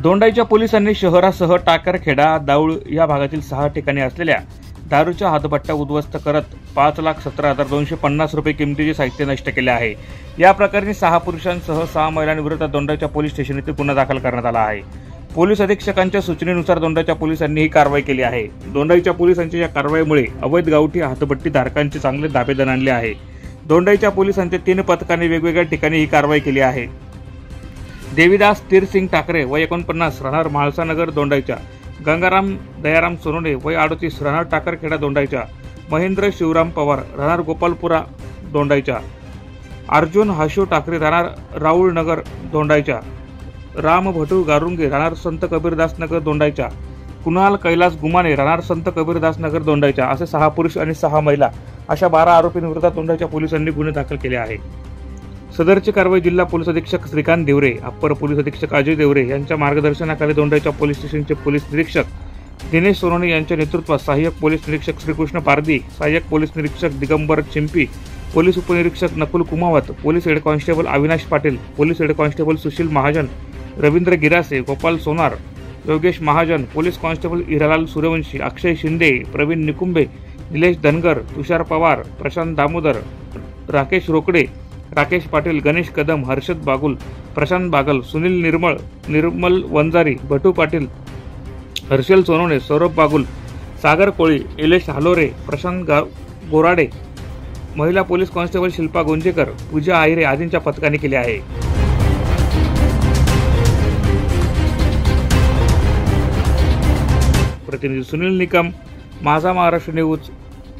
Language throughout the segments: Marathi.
दोंडाईच्या पोलिसांनी शहरासह टाकरखेडा, दाऊळ या भागातील 6 ठिकाणी असलेल्या दारूच्या हातभट्ट्या उद्ध्वस्त करत 5,17,250 रुपये किमतीचे साहित्य नष्ट केले आहे। या प्रकरणी 6 पुरुषांसह 6 महिलांविरोधात दोंडाईच्या पोलीस स्टेशन येथे गुन्हा दाखल करण्यात आला आहे। पोलीस अधीक्षकांच्या सूचनेनुसार दोंडाईच्या पोलिसांनी ही कारवाई केली आहे। दोंडाईच्या पोलिसांच्या या कारवाईमुळे अवैध गावठी हातभट्टी धारकांचे चांगले धाबे आणले आहे। दोंडाईच्या पोलिसांच्या 3 पथकांनी वेगवेगळ्या ठिकाणी ही कारवाई केली आहे। देवीदास तीरसिंग ठाकरे वय 49 राहणार म्हाळसानगर दोंडाईच्या, गंगाराम दयाराम सोनोने वय 38 राहणार टाकरखेडा दोंडाईच्या, महेंद्र शिवराम पवार राहणार गोपालपुरा दोंडाईच्या, अर्जुन हाशू ठाकरे राहणार राऊळ नगर दोंडाईच्या, राम भटू गारुंगे राहणार संत कबीरदास नगर दोंडाईच्या, कुणाल कैलास गुमाने राहणार संत कबीरदास नगर दोंडाईच्या असे 6 पुरुष आणि 6 महिला अशा 12 आरोपींविरोधात दोंडाईच्या पोलिसांनी गुन्हे दाखल केले आहे। सदरची कारवाई जिल्हा पोलीस अधीक्षक श्रीकांत देवरे, अप्पर पोलीस अधीक्षक अजय देवरे यांच्या मार्गदर्शनाखाली दोंडाईच्या पोलीस स्टेशनचे पोलीस निरीक्षक दिनेश सोनोने यांच्या नेतृत्वात सहाय्यक पोलीस निरीक्षक श्रीकृष्ण पारदी, सहाय्यक पोलीस निरीक्षक दिगंबर चिंपी, पोलीस उपनिरीक्षक Nakul Kumawat, police head constable Avinash Patil, police head constable Sushil Mahajan, Ravindra Girase, Gopal Sonar, Yogesh Mahajan, police constable Hiralal Suryavanshi, Akshay Shinde, Pravin Nikumbe, Nilesh Dhangar, Tushar Pawar, Prashant Damodar, Rakesh Rokade, Rakesh Patil, Ganesh Kadam, Harshad Bagul, Prashant Bagal, Sunil Nirmal Vanjari, Bhatu Patil, Harshal Sonone, Saurabh Bagul, Sagar Koli, Ilesh Halore, Prashant Gorade, महिला पोलीस कॉन्स्टेबल शिल्पा गोंजेकर, पूजा आहिरे आदींच्या पथकाने केले आहे। प्रतिनिधी सुनील निकम, माझा महाराष्ट्र न्यूज,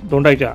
दोंडाईच्या।